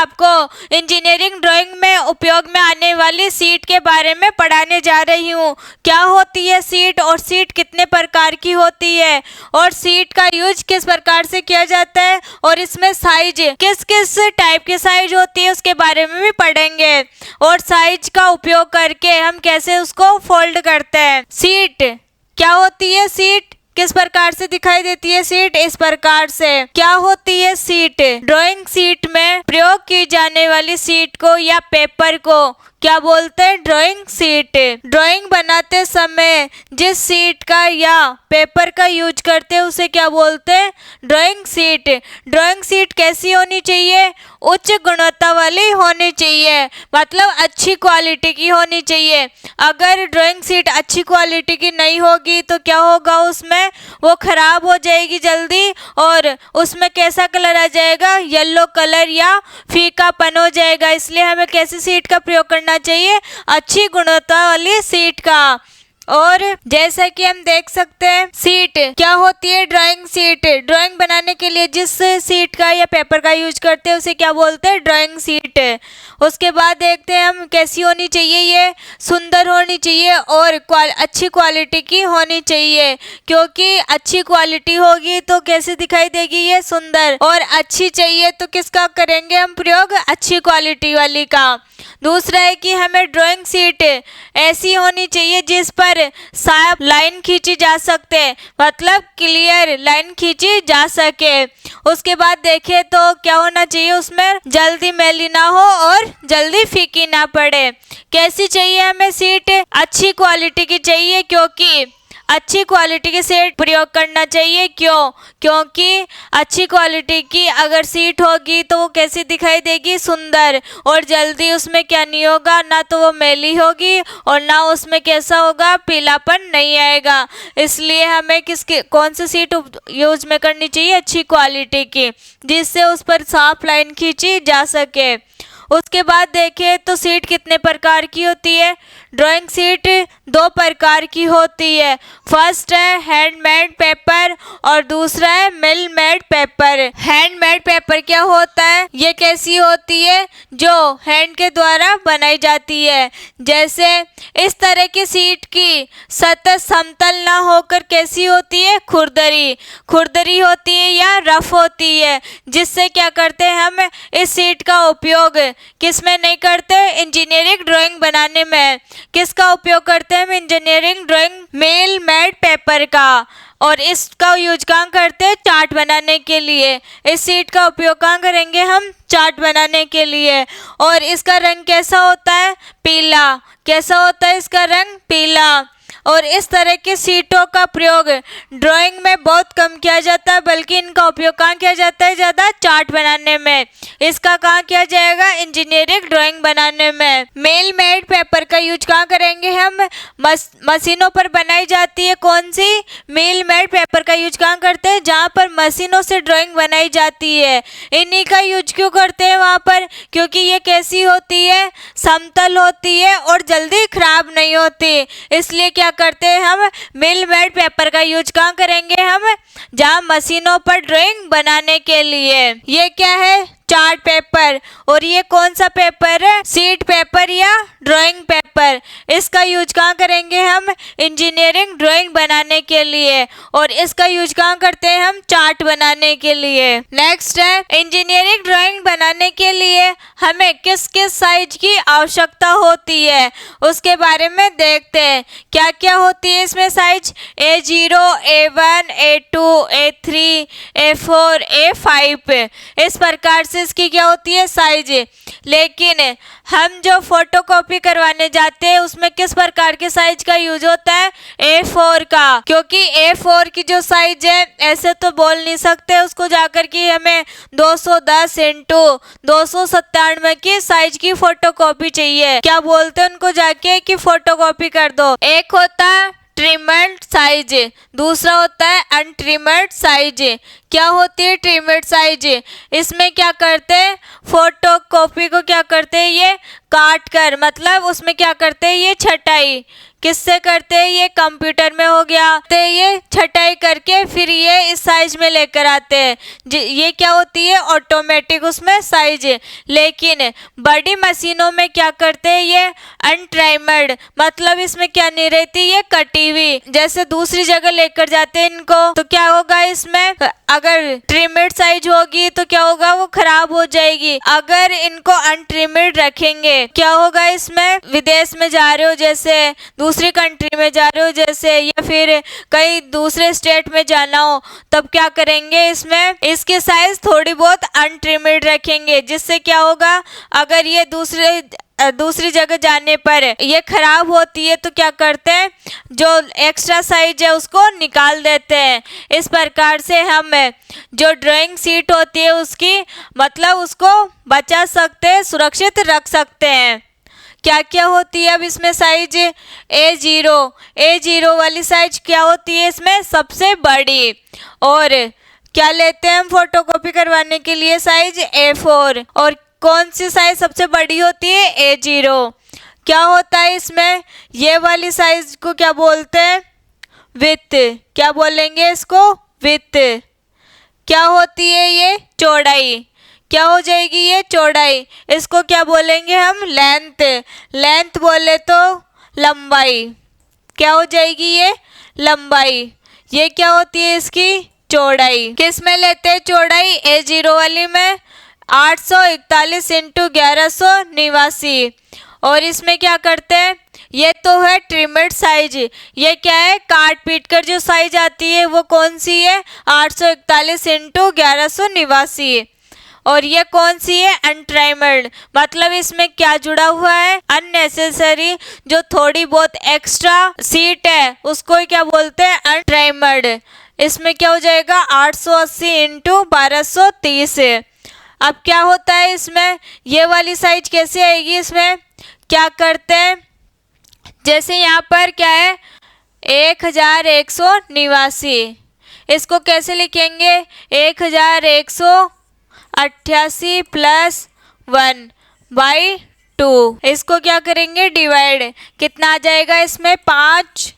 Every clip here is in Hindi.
आपको इंजीनियरिंग ड्राइंग में उपयोग में आने वाली शीट के बारे में पढ़ाने जा रही हूँ। क्या होती है शीट और शीट कितने प्रकार की होती है और शीट का यूज किस प्रकार से किया जाता है और इसमें साइज किस किस टाइप की साइज होती है उसके बारे में भी पढ़ेंगे और साइज का उपयोग करके हम कैसे उसको फोल्ड करते हैं। शीट क्या होती है? शीट किस प्रकार से दिखाई देती है? शीट इस प्रकार से। क्या होती है शीट? ड्राइंग शीट में प्रयोग की जाने वाली शीट को या पेपर को क्या बोलते हैं? Drawing sheet. ड्राइंग बनाते समय जिस शीट का या पेपर का यूज करते हैं उसे क्या बोलते हैं? Drawing sheet. ड्राइंग शीट कैसी होनी चाहिए? उच्च गुणवत्ता वाली होनी चाहिए, मतलब अच्छी क्वालिटी की होनी चाहिए। अगर ड्राइंग शीट अच्छी क्वालिटी की नहीं होगी तो क्या होगा? उसमें वो खराब हो जाएगी जल्दी और उसमें कैसा कलर आ जाएगा? येलो कलर या फीकापन हो जाएगा। इसलिए हमें कैसी शीट का प्रयोग करना चाहिए? अच्छी गुणवत्ता वाली शीट का। और जैसा कि हम देख सकते हैं शीट क्या होती है? Drawing sheet. ड्राइंग बनाने के लिए जिस शीट का या पेपर का यूज करते हैं उसे क्या बोलते हैं? Drawing sheet. उसके बाद देखते हैं हम कैसी होनी चाहिए। ये सुंदर होनी चाहिए और अच्छी क्वालिटी की होनी चाहिए, क्योंकि अच्छी क्वालिटी होगी तो कैसे दिखाई देगी? ये सुंदर। और अच्छी चाहिए तो किसका करेंगे हम प्रयोग? अच्छी क्वालिटी वाली का। दूसरा है कि हमें ड्राइंग शीट ऐसी होनी चाहिए जिस पर साफ लाइन खींची जा सकते, मतलब क्लियर लाइन खींची जा सके। उसके बाद देखें तो क्या होना चाहिए? उसमें जल्दी मैली ना हो और जल्दी फीकी ना पड़े। कैसी चाहिए हमें शीट? अच्छी क्वालिटी की चाहिए, क्योंकि अच्छी क्वालिटी की शीट प्रयोग करना चाहिए। क्यों? क्योंकि अच्छी क्वालिटी की अगर शीट होगी तो वो कैसी दिखाई देगी? सुंदर। और जल्दी उसमें क्या नहीं होगा? ना तो वो मैली होगी और ना उसमें कैसा होगा? पीलापन नहीं आएगा। इसलिए हमें कौन सी शीट यूज में करनी चाहिए? अच्छी क्वालिटी की, जिससे उस पर साफ लाइन खींची जा सके। उसके बाद देखें तो शीट कितने प्रकार की होती है? ड्राइंग शीट 2 प्रकार की होती है। फर्स्ट है हैंडमेड पेपर और दूसरा है मिल मेड पेपर। हैंडमेड पेपर क्या होता है? ये कैसी होती है? जो हैंड के द्वारा बनाई जाती है। जैसे इस तरह की शीट की सतह समतल ना होकर कैसी होती है? खुरदरी। खुरदरी होती है या रफ होती है, जिससे क्या करते हैं हम इस शीट का उपयोग किस में नहीं करते? इंजीनियरिंग ड्राइंग बनाने में। किसका उपयोग करते हैं हम? इंजीनियरिंग ड्राइंग मिल मेड पेपर का। और इसका यूज कहाँ करते हैं? चार्ट बनाने के लिए। इस शीट का उपयोग कहाँ करेंगे हम? चार्ट बनाने के लिए। और इसका रंग कैसा होता है? पीला। कैसा होता है इसका रंग? पीला। और इस तरह की शीटों का प्रयोग ड्राइंग में बहुत कम किया जाता है, बल्कि इनका उपयोग कहाँ किया जाता है? ज़्यादा चार्ट बनाने में। इसका कहाँ किया जाएगा? इंजीनियरिंग ड्राइंग बनाने में। मिल मेड पेपर का यूज कहाँ करेंगे हम? मशीनों पर बनाई जाती है। कौन सी? मिल मेड पेपर का यूज कहाँ करते हैं? जहाँ पर मशीनों से ड्राइंग बनाई जाती है। इन्हीं का यूज क्यों करते हैं वहाँ पर? क्योंकि ये कैसी होती है? समतल होती है और जल्दी खराब नहीं होती। इसलिए क्या करते हैं हम? मिल मेड पेपर का यूज कहाँ करेंगे हम? जहाँ मशीनों पर ड्राइंग बनाने के लिए। ये क्या है? Chart paper. और ये कौन सा पेपर है? शीट पेपर या ड्राइंग पेपर। इसका यूज कहाँ करेंगे हम? इंजीनियरिंग ड्राइंग बनाने के लिए। और इसका यूज कहाँ करते हैं हम? चार्ट बनाने के लिए। नेक्स्ट है इंजीनियरिंग ड्राइंग बनाने के लिए हमें किस किस साइज की आवश्यकता होती है, उसके बारे में देखते हैं। क्या क्या होती है इसमें size? A0, A1, A2, A3, A4, A5। इस प्रकार से इसकी क्या होती है? साइज। लेकिन हम जो फोटोकॉपी करवाने जाते हैं उसमें किस प्रकार के साइज का यूज होता है? A4 का। क्योंकि A4 की जो साइज है ऐसे तो बोल नहीं सकते उसको जाकर कि हमें 210 × 297 की साइज की फोटोकॉपी चाहिए। क्या बोलते हैं उनको जाके कि फोटोकॉपी कर दो। एक होता है ट्रिमड साइज, दूसरा होता है अनट्रिमड साइज। क्या होती है ट्रिमड साइज? इसमें क्या करते हैं? फोटो कॉपी को क्या करते हैं? ये काट कर, मतलब उसमें क्या करते हैं? ये छटाई किससे करते हैं? ये कंप्यूटर में हो गया, तो ये छटाई करके फिर ये इस साइज में लेकर आते हैं। ये क्या होती है, ऑटोमेटिक उसमें साइज। लेकिन बड़ी मशीनों में क्या करते हैं, ये अनट्राइमड, मतलब इसमें क्या नहीं रहती, ये कटी हुई। जैसे दूसरी जगह लेकर जाते हैं इनको, तो क्या होगा, इसमें अगर ट्रिमिड साइज होगी तो क्या होगा, वो खराब हो जाएगी। अगर इनको अनट्रिमिड रखेंगे, क्या होगा, इसमें विदेश में जा रहे हो, जैसे दूसरी कंट्री में जा रहे हो जैसे, या फिर कहीं दूसरे स्टेट में जाना हो, तब क्या करेंगे, इसमें इसकी साइज थोड़ी बहुत अनट्रिमिड रखेंगे, जिससे क्या होगा, अगर ये दूसरी जगह जाने पर ये खराब होती है तो क्या करते हैं, जो एक्स्ट्रा साइज है उसको निकाल देते हैं। इस प्रकार से हम जो ड्राइंग शीट होती है उसकी मतलब उसको बचा सकते हैं, सुरक्षित रख सकते हैं। क्या क्या होती है अब इसमें साइज, A0 वाली साइज क्या होती है इसमें, सबसे बड़ी। और क्या लेते हैं हम फोटोकॉपी करवाने के लिए, साइज A4। और कौन सी साइज सबसे बड़ी होती है, A0। क्या होता है इसमें, ये वाली साइज को क्या बोलते हैं, विड्थ। क्या बोलेंगे इसको, विड्थ। क्या होती है ये, चौड़ाई। क्या हो जाएगी ये, चौड़ाई। इसको क्या बोलेंगे हम, लेंथ। लेंथ बोले तो लंबाई। क्या हो जाएगी ये, लंबाई। ये क्या होती है इसकी, चौड़ाई। किस में लेते हैं चौड़ाई, A0 वाली में 841 × 1189। और इसमें क्या करते हैं, ये तो है ट्रिमिड साइज। ये क्या है, काट पीट कर जो साइज आती है वो कौन सी है, 841 × 1189। और ये कौन सी है, अनट्राइमड, मतलब इसमें क्या जुड़ा हुआ है, अननेसेसरी, जो थोड़ी बहुत एक्स्ट्रा सीट है उसको क्या बोलते हैं, अनट्राइमड। इसमें क्या हो जाएगा, 880 × 1230। अब क्या होता है इसमें, ये वाली साइज कैसे आएगी, इसमें क्या करते हैं, जैसे यहाँ पर क्या है 1189, इसको कैसे लिखेंगे, 1188 + 1/2। इसको क्या करेंगे, डिवाइड। कितना आ जाएगा इसमें, 5।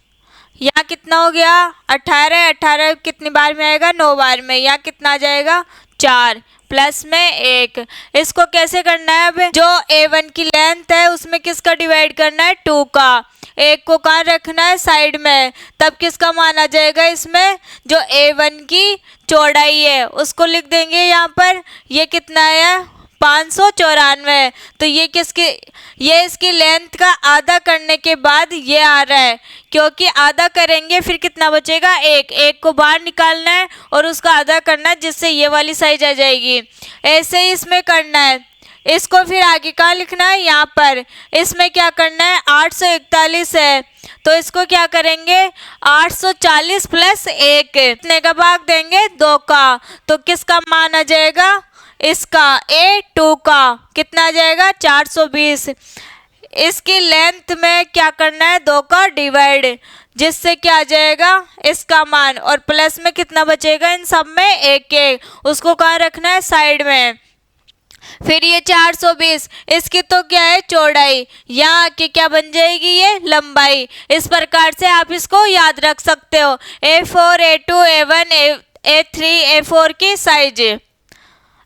यहाँ कितना हो गया, 18 कितनी बार में आएगा, 9 बार में। यहाँ कितना आ जाएगा, 4 प्लस में 1। इसको कैसे करना है, अब जो A1 की लेंथ है उसमें किसका डिवाइड करना है, 2 का। 1 को कहाँ रखना है, साइड में। तब किसका मान आ जाएगा इसमें, जो A1 की चौड़ाई है उसको लिख देंगे यहाँ पर। ये कितना है, 594। तो ये किसकी, ये इसकी लेंथ का आधा करने के बाद ये आ रहा है, क्योंकि आधा करेंगे फिर कितना बचेगा, 1 को बाहर निकालना है और उसका आधा करना है, जिससे ये वाली साइज आ जाएगी। ऐसे ही इसमें करना है। इसको फिर आगे कहाँ लिखना है, यहाँ पर। इसमें क्या करना है, 841 है तो इसको क्या करेंगे, 840 + 1 कितने का भाग देंगे, 2 का। तो किसका मान आ जाएगा, इसका A2 का कितना आ जाएगा, 420। इसकी लेंथ में क्या करना है, 2 का डिवाइड, जिससे क्या आ जाएगा इसका मान। और प्लस में कितना बचेगा, इन सब में 1 उसको कहाँ रखना है, साइड में। फिर ये 420, इसकी तो क्या है, चौड़ाई। यहाँ की क्या बन जाएगी, ये लंबाई। इस प्रकार से आप इसको याद रख सकते हो, A4 A2 A1 A3 A4 की साइज।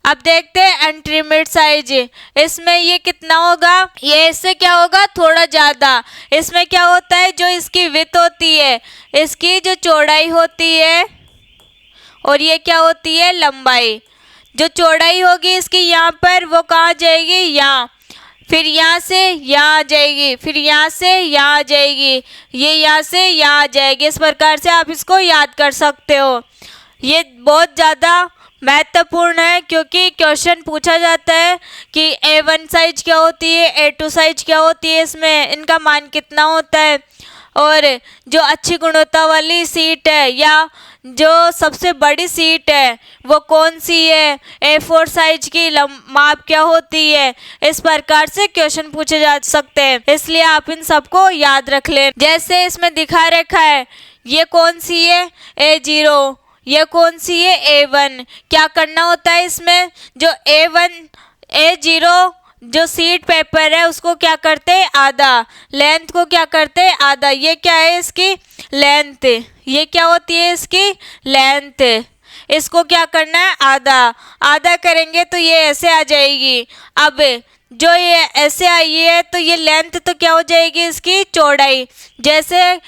अब देखते हैं अनट्रिमिड साइज। इसमें ये कितना होगा, ये इससे क्या होगा, थोड़ा ज़्यादा। इसमें क्या होता है, जो इसकी विड्थ होती है, इसकी जो चौड़ाई होती है, और ये क्या होती है, लंबाई। जो चौड़ाई होगी इसकी यहाँ पर, वो कहाँ जाएगी, यहाँ। फिर यहाँ से यहाँ आ जाएगी, फिर यहाँ से यहाँ आ जाएगी, ये यहाँ से यहाँ आ जाएगी। इस प्रकार से आप इसको याद कर सकते हो। ये बहुत ज़्यादा महत्वपूर्ण है, क्योंकि क्वेश्चन पूछा जाता है कि A1 साइज क्या होती है, A2 साइज क्या होती है, इसमें इनका मान कितना होता है। और जो अच्छी गुणवत्ता वाली सीट है या जो सबसे बड़ी सीट है वो कौन सी है, A4 साइज की माप क्या होती है। इस प्रकार से क्वेश्चन पूछे जा सकते हैं, इसलिए आप इन सबको याद रख लें। जैसे इसमें दिखा रखा है, ये कौन सी है, A0, ये कौन सी है, A1। क्या करना होता है इसमें, जो A1 A0 जो सीट पेपर है उसको क्या करते हैं, आधा, लेंथ को क्या करते हैं, आधा। ये क्या है, इसकी लेंथ, ये क्या होती है, इसकी लेंथ। इसको क्या करना है, आधा, आधा करेंगे तो ये ऐसे आ जाएगी। अब जो ये ऐसे आई है तो ये लेंथ तो क्या हो जाएगी, इसकी चौड़ाई। जैसे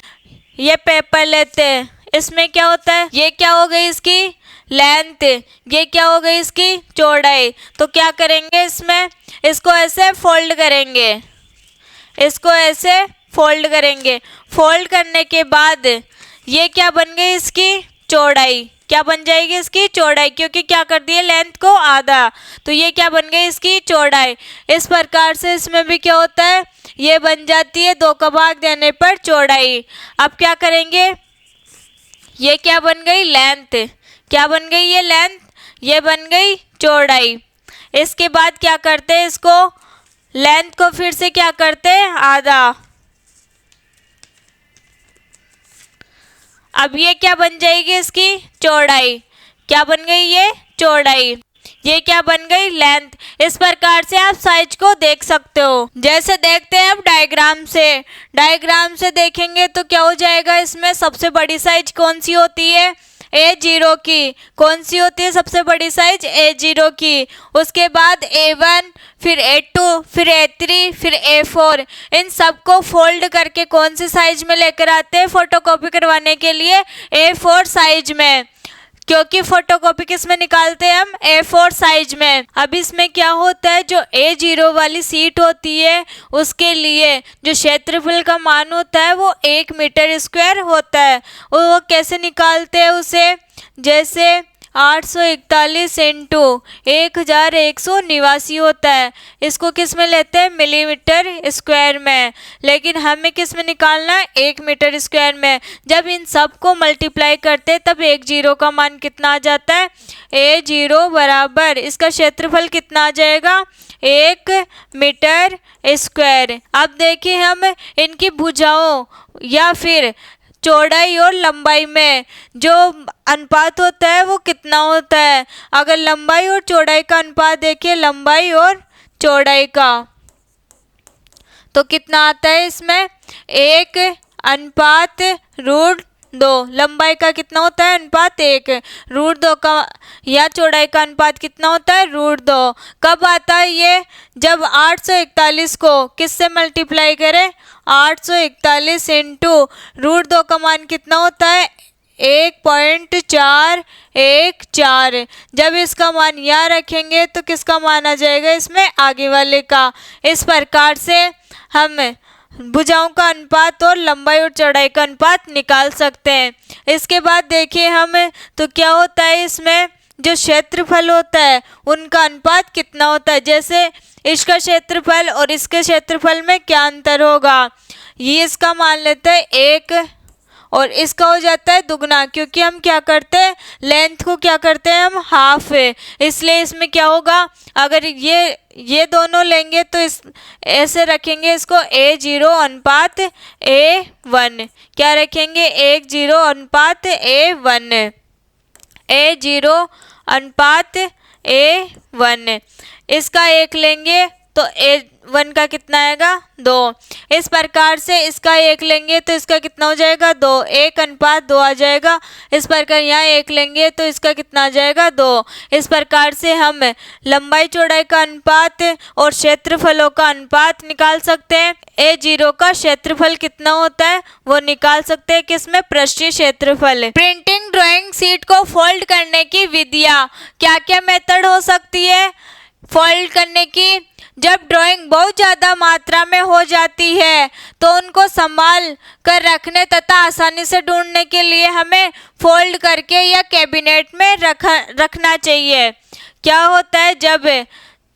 ये पेपर लेते हैं, इसमें क्या होता है, ये क्या हो गई इसकी लेंथ, ये क्या हो गई इसकी चौड़ाई। तो क्या करेंगे इसमें, इसको ऐसे फोल्ड करेंगे, इसको ऐसे फोल्ड करेंगे। फोल्ड करने के बाद ये क्या बन गई, इसकी चौड़ाई। क्या बन जाएगी, इसकी चौड़ाई, क्योंकि क्या कर दिए, लेंथ को आधा। तो ये क्या बन गई, इसकी चौड़ाई। इस प्रकार से इसमें भी क्या होता है, ये बन जाती है 2 का भाग देने पर चौड़ाई। अब क्या करेंगे, ये क्या बन गई, लेंथ। क्या बन गई, ये लेंथ, ये बन गई चौड़ाई। इसके बाद क्या करते हैं, इसको लेंथ को फिर से क्या करते हैं, आधा। अब ये क्या बन जाएगी, इसकी चौड़ाई। क्या बन गई, ये चौड़ाई। ये क्या बन गई, लेंथ। इस प्रकार से आप साइज को देख सकते हो। जैसे देखते हैं अब डायग्राम से, डायग्राम से देखेंगे तो क्या हो जाएगा, इसमें सबसे बड़ी साइज कौन सी होती है, A0 की। कौन सी होती है सबसे बड़ी साइज, A0 की। उसके बाद A1, फिर A2, फिर A3, फिर A4। इन सबको फोल्ड करके कौन सी साइज में लेकर आते हैं फोटोकॉपी करवाने के लिए, A4 साइज में, क्योंकि फोटोकॉपी किस में निकालते हैं हम, A4 साइज में। अब इसमें क्या होता है, जो A0 वाली सीट होती है उसके लिए जो क्षेत्रफल का मान होता है वो 1 मीटर स्क्वायर होता है। वो कैसे निकालते हैं उसे, जैसे 841 इंटू 1189 होता है। इसको किस में लेते हैं, मिलीमीटर स्क्वायर में, लेकिन हमें किस में निकालना है, 1 मीटर स्क्वायर में। जब इन सब को मल्टीप्लाई करते हैं तब A0 का मान कितना आ जाता है, A0 बराबर इसका क्षेत्रफल कितना आ जाएगा, 1 मीटर स्क्वायर। अब देखिए हम इनकी भुजाओं या फिर चौड़ाई और लंबाई में जो अनुपात होता है वो कितना होता है। अगर लंबाई और चौड़ाई का अनुपात देखिए, लंबाई और चौड़ाई का, तो कितना आता है इसमें, 1:√2। लंबाई का कितना होता है, अनुपात 1, √2 का, या चौड़ाई का अनुपात कितना होता है, √2। कब आता है ये, जब 841 को किससे मल्टीप्लाई करें, 841 इंटू √2 का मान कितना होता है, 1.414। जब इसका मान यहाँ रखेंगे तो किसका मान आ जाएगा, इसमें आगे वाले का। इस प्रकार से हम भुजाओं का अनुपात और लंबाई और चौड़ाई का अनुपात निकाल सकते हैं। इसके बाद देखिए हम तो क्या होता है, इसमें जो क्षेत्रफल होता है उनका अनुपात कितना होता है। जैसे इसका क्षेत्रफल और इसके क्षेत्रफल में क्या अंतर होगा, ये इसका मान लेते हैं 1 और इसका हो जाता है दुगना, क्योंकि हम क्या करते हैं, लेंथ को क्या करते हैं, हम हाफ है। इसलिए इसमें क्या होगा, अगर ये दोनों लेंगे तो इस ऐसे रखेंगे इसको, A0:A1। क्या रखेंगे, 1:A1, A0:A1। इसका 1 लेंगे तो A1 का कितना आएगा, 2। इस प्रकार से इसका 1 लेंगे तो इसका कितना हो जाएगा, 2, 1:2 आ जाएगा। इस प्रकार यहाँ 1 लेंगे तो इसका कितना आ जाएगा, 2। इस प्रकार से हम लंबाई चौड़ाई का अनुपात और क्षेत्रफलों का अनुपात निकाल सकते हैं। A0 का क्षेत्रफल कितना होता है वो निकाल सकते हैं, किसमें, पृष्ठीय क्षेत्रफल। प्रिंटिंग ड्राइंग शीट को फोल्ड करने की विधियाँ, क्या क्या मेथड हो सकती है फोल्ड करने की। जब ड्राइंग बहुत ज़्यादा मात्रा में हो जाती है तो उनको संभाल कर रखने तथा आसानी से ढूंढने के लिए हमें फोल्ड करके या कैबिनेट में रखना चाहिए। क्या होता है, जब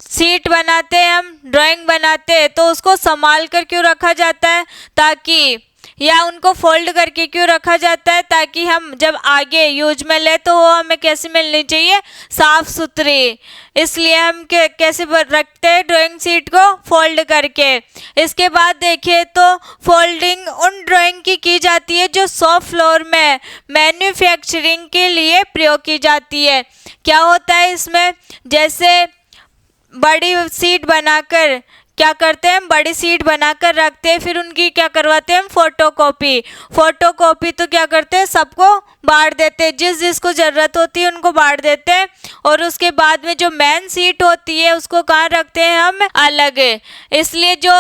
सीट बनाते हैं हम, ड्राइंग बनाते हैं, तो उसको संभाल कर क्यों रखा जाता है, ताकि, या उनको फोल्ड करके क्यों रखा जाता है, ताकि हम जब आगे यूज में ले तो वो हमें कैसी मिलनी चाहिए, साफ सुथरी। इसलिए हम कैसे रखते हैं ड्राइंग शीट को, फोल्ड करके। इसके बाद देखिए तो फोल्डिंग उन ड्राइंग की जाती है जो शॉप फ्लोर में मैन्युफैक्चरिंग के लिए प्रयोग की जाती है। क्या होता है इसमें, जैसे बड़ी सीट बनाकर क्या करते हैं, हम बड़ी सीट बनाकर रखते हैं, फिर उनकी क्या करवाते हैं हम, फोटोकॉपी। फोटोकॉपी तो क्या करते हैं, सबको बांट देते हैं, जिस जिसको ज़रूरत होती है उनको बांट देते हैं। और उसके बाद में जो मेन सीट होती है उसको कहाँ रखते हैं हम, अलग। इसलिए जो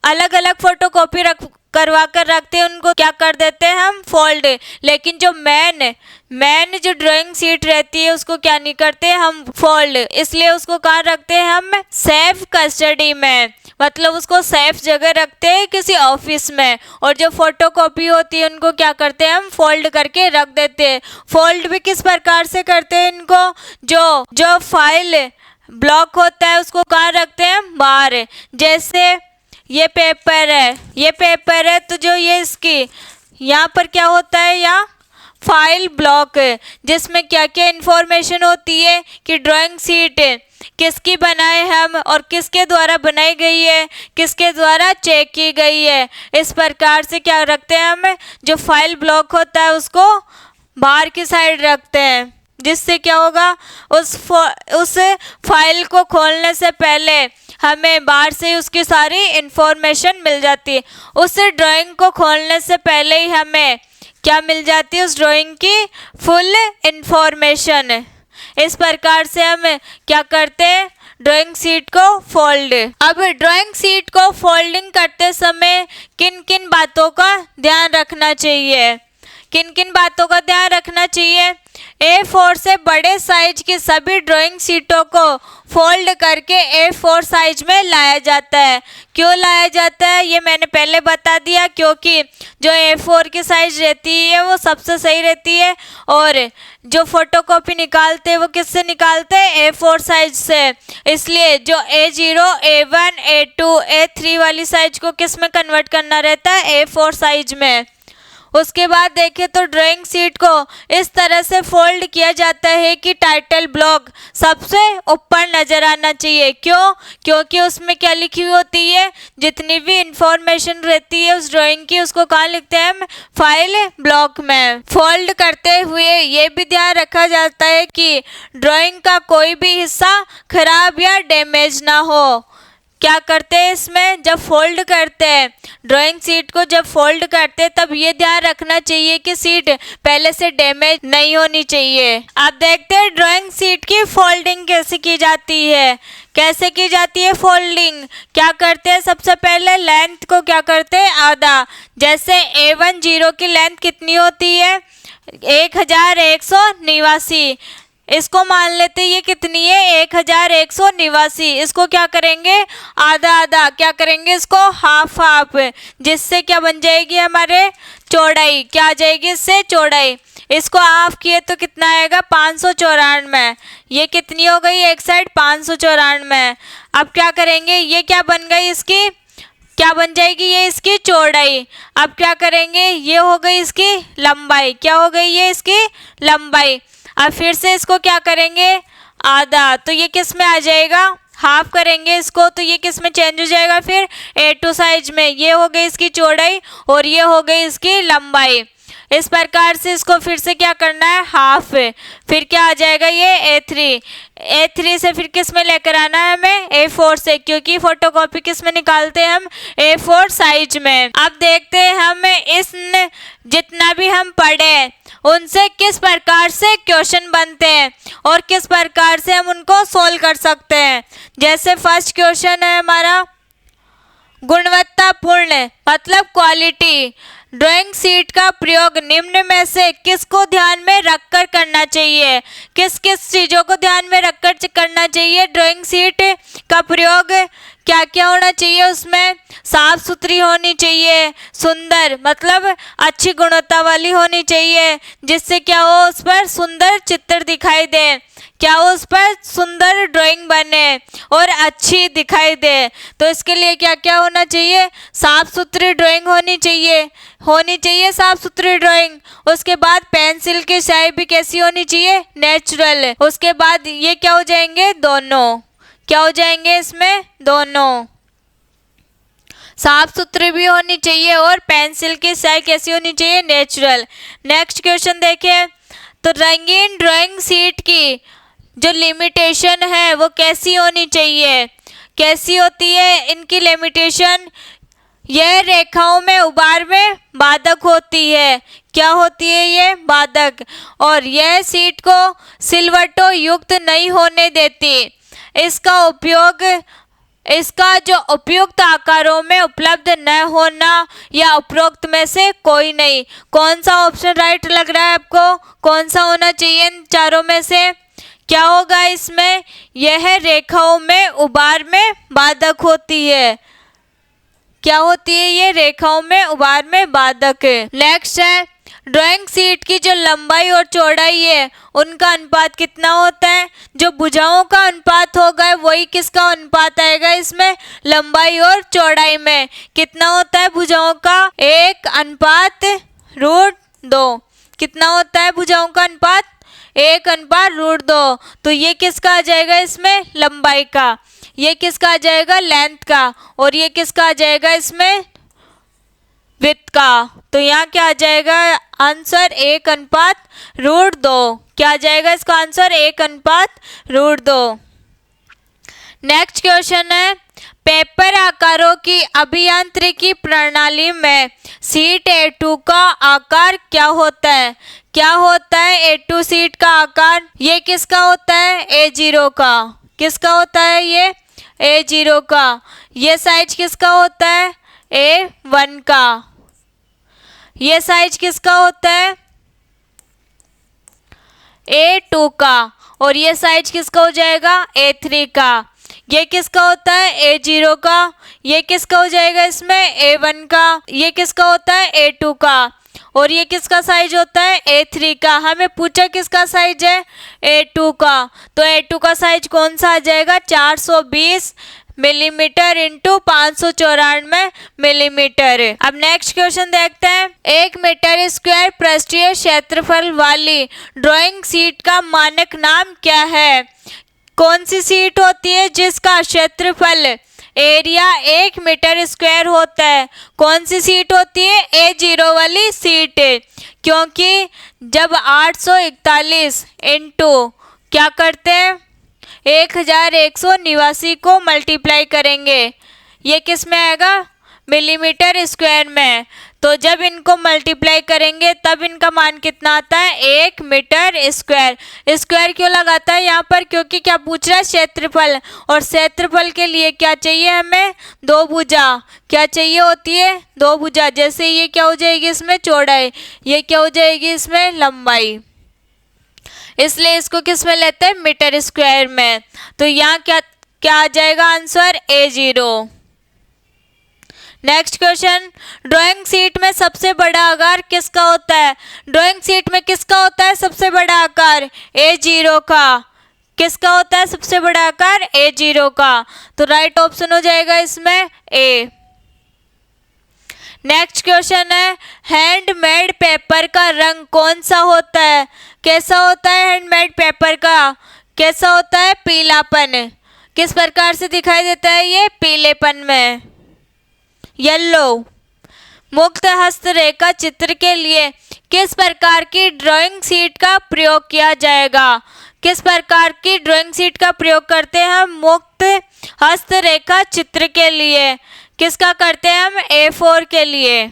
अलग अलग फोटोकॉपी करवा कर रखते हैं उनको क्या कर देते हैं हम, फोल्ड। लेकिन जो मेन जो ड्राइंग सीट रहती है उसको क्या नहीं करते हम, फोल्ड। इसलिए उसको कहाँ रखते हैं हम, सेफ कस्टडी में, मतलब उसको सेफ जगह रखते हैं किसी ऑफिस में। और जो फोटोकॉपी होती है उनको क्या करते हैं हम, फोल्ड करके रख देते हैं। फोल्ड भी किस प्रकार से करते हैं इनको, जो फाइल ब्लॉक होता है उसको कहाँ रखते हैं हम, बाहर। जैसे ये पेपर है तो जो ये इसकी यहाँ पर क्या होता है, यहाँ फाइल ब्लॉक है, जिसमें क्या क्या इंफॉर्मेशन होती है कि ड्राइंग सीट किसकी बनाए हम और किसके द्वारा बनाई गई है, किसके द्वारा चेक की गई है। इस प्रकार से क्या रखते हैं हम, जो फाइल ब्लॉक होता है उसको बाहर की साइड रखते हैं, जिससे क्या होगा, उस फाइल को खोलने से पहले हमें बाहर से उसकी सारी इंफॉर्मेशन मिल जाती है। उस ड्राइंग को खोलने से पहले ही हमें क्या मिल जाती है, उस ड्राइंग की फुल इंफॉर्मेशन। इस प्रकार से हम क्या करते हैं, ड्राइंग सीट को फोल्ड। अब ड्राइंग सीट को फोल्डिंग करते समय किन किन बातों का ध्यान रखना चाहिए, किन किन बातों का ध्यान रखना चाहिए। A4 से बड़े साइज की सभी ड्राइंग सीटों को फोल्ड करके A4 साइज में लाया जाता है। क्यों लाया जाता है ये मैंने पहले बता दिया, क्योंकि जो A4 की साइज रहती है वो सबसे सही रहती है, और जो फोटोकॉपी निकालते हैं वो किससे निकालते हैं, A4 साइज से। इसलिए जो A0, A1, A2, A3 वाली साइज को किस में कन्वर्ट करना रहता है, A4 साइज में। उसके बाद देखें तो ड्राइंग सीट को इस तरह से फोल्ड किया जाता है कि टाइटल ब्लॉक सबसे ऊपर नजर आना चाहिए। क्यों, क्योंकि उसमें क्या लिखी हुई होती है, जितनी भी इंफॉर्मेशन रहती है उस ड्राइंग की उसको कहाँ लिखते हैं हम, फाइल ब्लॉक में। फोल्ड करते हुए ये भी ध्यान रखा जाता है कि ड्राइंग का कोई भी हिस्सा खराब या डैमेज ना हो। क्या करते हैं इसमें, जब फोल्ड करते हैं ड्राइंग सीट को, जब फोल्ड करते हैं तब ये ध्यान रखना चाहिए कि सीट पहले से डैमेज नहीं होनी चाहिए। अब देखते हैं ड्राइंग सीट की फोल्डिंग कैसे की जाती है। कैसे की जाती है फोल्डिंग, क्या करते हैं, सबसे पहले लेंथ को क्या करते हैं, आधा। जैसे A10 की लेंथ कितनी होती है, 1189। इसको मान लेते ये कितनी है, 1189। इसको क्या करेंगे, आधा आधा, क्या करेंगे इसको, हाफ हाफ, जिससे क्या बन जाएगी हमारे चौड़ाई, क्या आ जाएगी इससे चौड़ाई। इसको हाफ किए तो कितना आएगा, 594। ये कितनी हो गई, एक साइड 594। अब क्या करेंगे, ये क्या बन गई, इसकी क्या बन जाएगी, ये इसकी चौड़ाई। अब क्या करेंगे, ये हो गई इसकी लंबाई, क्या हो गई ये इसकी लंबाई। अब फिर से इसको क्या करेंगे, आधा, तो ये किस में आ जाएगा, हाफ करेंगे इसको तो ये किस में चेंज हो जाएगा, फिर A2 साइज में। ये हो गई इसकी चौड़ाई और ये हो गई इसकी लंबाई। इस प्रकार से इसको फिर से क्या करना है, हाफ, फिर क्या आ जाएगा ये A3 से फिर किस में लेकर आना है हमें, A4 से, क्योंकि फोटोकॉपी किस में निकालते हैं हम, A4 साइज में। अब देखते हैं हम इस जितना भी हम पढ़े उनसे किस प्रकार से क्वेश्चन बनते हैं और किस प्रकार से हम उनको सोल्व कर सकते हैं। जैसे फर्स्ट क्वेश्चन है हमारा, गुणवत्तापूर्ण मतलब क्वालिटी ड्राइंग सीट का प्रयोग निम्न में से किसको ध्यान में रखकर करना चाहिए। किस किस चीज़ों को ध्यान में रखकर करना चाहिए, ड्राइंग सीट का प्रयोग क्या क्या होना चाहिए, उसमें साफ सुथरी होनी चाहिए, सुंदर मतलब अच्छी गुणवत्ता वाली होनी चाहिए, जिससे क्या हो उस पर सुंदर चित्र दिखाई दे, क्या उस पर सुंदर ड्राइंग बने और अच्छी दिखाई दे। तो इसके लिए क्या क्या होना चाहिए, साफ सुथरी ड्राइंग होनी चाहिए साफ सुथरी ड्राइंग। उसके बाद पेंसिल की स्याही भी कैसी होनी चाहिए, नेचुरल। उसके बाद ये क्या हो जाएंगे, दोनों क्या हो जाएंगे, इसमें दोनों साफ सुथरी भी होनी चाहिए और पेंसिल की स्याही कैसी होनी चाहिए, नेचुरल। नेक्स्ट क्वेश्चन देखिए, तो रंगीन ड्राइंग सीट की जो लिमिटेशन है वो कैसी होनी चाहिए, कैसी होती है इनकी लिमिटेशन? यह रेखाओं में उभार में बाधक होती है। क्या होती है ये? बाधक। और यह सीट को सिलवटों युक्त नहीं होने देती। इसका जो उपयुक्त आकारों में उपलब्ध न होना या उपरोक्त में से कोई नहीं। कौन सा ऑप्शन राइट लग रहा है आपको? कौन सा होना चाहिए इन चारों में से? क्या होगा इसमें? यह रेखाओं में उभार में बाधक होती है। क्या होती है ये? रेखाओं में उभार में बाधक है। नेक्स्ट है, ड्राइंग शीट की जो लंबाई और चौड़ाई है उनका अनुपात कितना होता है? जो भुजाओं का अनुपात होगा वही किसका अनुपात आएगा इसमें? लंबाई और चौड़ाई में। कितना होता है भुजाओं का? 1/√2। कितना होता है भुजाओं का अनुपात? 1/√2। तो ये किसका आ जाएगा इसमें? लंबाई का। ये किसका आ जाएगा? लेंथ का। और ये किसका आ जाएगा इसमें? विड्थ का। तो यहाँ क्या आ जाएगा आंसर? 1/√2। क्या आ जाएगा इसका आंसर? 1/√2। नेक्स्ट क्वेश्चन है, पेपर आकारों की अभियांत्रिकी प्रणाली में सीट A2 का आकार क्या होता है? क्या होता है A2 सीट का आकार? ये किसका होता है? A0 का। किसका होता है ये? A0 का। ये साइज किसका होता है? A1 का। ये साइज किसका होता है? A2 का। और ये साइज किसका हो जाएगा? A3 का। ये किसका होता है? A0 का। ये किसका हो जाएगा इसमें? A1 का। ये किसका होता है? A2 का। और ये किसका साइज होता है? A3 का। हमें पूछा किसका साइज है? A2 का। तो A2 का साइज कौन सा आ जाएगा? 420 मिलीमीटर इंटू 594 मिलीमीटर। अब नेक्स्ट क्वेश्चन देखते हैं, 1 मीटर स्क्वायर पृष्ठीय क्षेत्रफल वाली ड्राइंग शीट का मानक नाम क्या है? कौन सी सीट होती है जिसका क्षेत्रफल एरिया 1 मीटर स्क्वायर होता है? कौन सी सीट होती है? A0 वाली सीट। क्योंकि जब 841 इंटू क्या करते हैं? 1189 को मल्टीप्लाई करेंगे, ये किस में आएगा? मिलीमीटर स्क्वायर में। तो जब इनको मल्टीप्लाई करेंगे तब इनका मान कितना आता है? 1 मीटर स्क्वायर। स्क्वायर क्यों लगाता है यहाँ पर? क्योंकि क्या पूछ रहा है? क्षेत्रफल। और क्षेत्रफल के लिए क्या चाहिए हमें? 2 भुजा। क्या चाहिए होती है? 2 भुजा। जैसे ये क्या हो जाएगी इसमें? चौड़ाई। ये क्या हो जाएगी इसमें? लंबाई। इसलिए इसको किस में लेते हैं? मीटर स्क्वायर में। तो यहाँ क्या आ जाएगा answer? A0। Next question, drawing sheet में सबसे बड़ा आकार किसका होता है? ड्राइंग शीट में किसका होता है सबसे बड़ा आकार? A0 का। किसका होता है सबसे बड़ा आकार? A0 का। तो राइट ऑप्शन हो जाएगा इसमें A। नेक्स्ट क्वेश्चन है, हैंडमेड पेपर का रंग कौन सा होता है? कैसा होता है हैंडमेड पेपर का? कैसा होता है? पीलापन। किस प्रकार से दिखाई देता है ये? पीलेपन में। येलो। मुक्त हस्तरेखा चित्र के लिए किस प्रकार की ड्राइंग शीट का प्रयोग किया जाएगा? किस प्रकार की ड्राइंग शीट का प्रयोग करते हैं हम मुक्त हस्तरेखा चित्र के लिए? किसका करते हैं हम? A4 के लिए।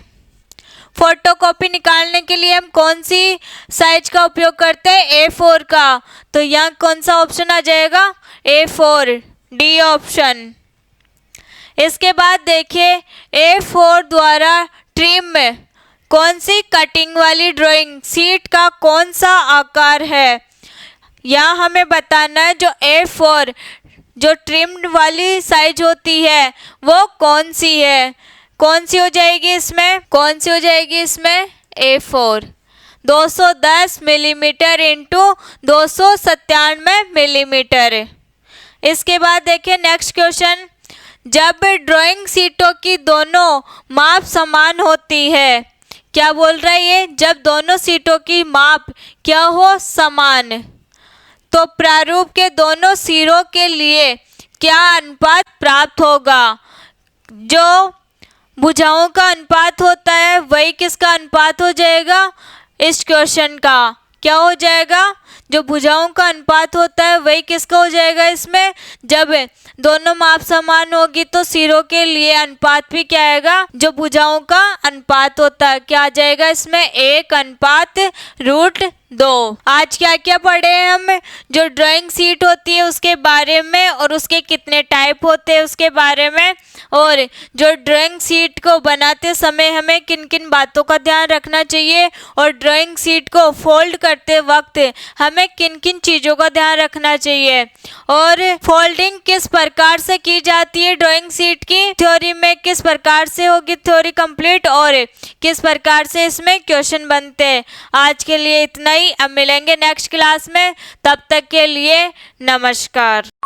फोटोकॉपी निकालने के लिए हम कौन सी साइज का उपयोग करते हैं? A4 का। तो यहाँ कौन सा ऑप्शन आ जाएगा? A4, D option. इसके बाद देखिए, A4 द्वारा ट्रिम कौन सी कटिंग वाली ड्राइंग शीट का कौन सा आकार है? यहाँ हमें बताना है जो A4 जो ट्रिम्ड वाली साइज होती है वो कौन सी है? कौन सी हो जाएगी इसमें? कौन सी हो जाएगी इसमें? A4। 210 millimetre into 297 millimetre. इसके बाद देखिए नेक्स्ट क्वेश्चन, जब ड्राइंग शीटों की दोनों माप समान होती है, क्या बोल रहा है ये? जब दोनों शीटों की माप क्या हो? समान, तो प्रारूप के दोनों सिरों के लिए क्या अनुपात प्राप्त होगा? जो भुजाओं का अनुपात होता है वही किसका अनुपात हो जाएगा? इस क्वेश्चन का क्या हो जाएगा? जो भुजाओं का अनुपात होता है वही किसका हो जाएगा इसमें, जब दोनों माप समान होगी तो सिरों के लिए अनुपात भी क्या आएगा, जो भुजाओं का अनुपात होता है, क्या आ जाएगा इसमें 1:√2। आज क्या क्या पढ़े हैं हम, जो ड्राइंग शीट होती है उसके बारे में और उसके कितने टाइप होते हैं उसके बारे में, और जो ड्राइंग शीट को बनाते समय हमें किन किन बातों का ध्यान रखना चाहिए, और ड्राइंग शीट को फोल्ड करते वक्त हमें किन किन चीज़ों का ध्यान रखना चाहिए, और फोल्डिंग किस प्रकार से की जाती है ड्राइंग शीट की, थ्योरी में किस प्रकार से होगी थ्योरी कंप्लीट, और किस प्रकार से इसमें क्वेश्चन बनते हैं। आज के लिए इतना ही, अब मिलेंगे नेक्स्ट क्लास में, तब तक के लिए नमस्कार।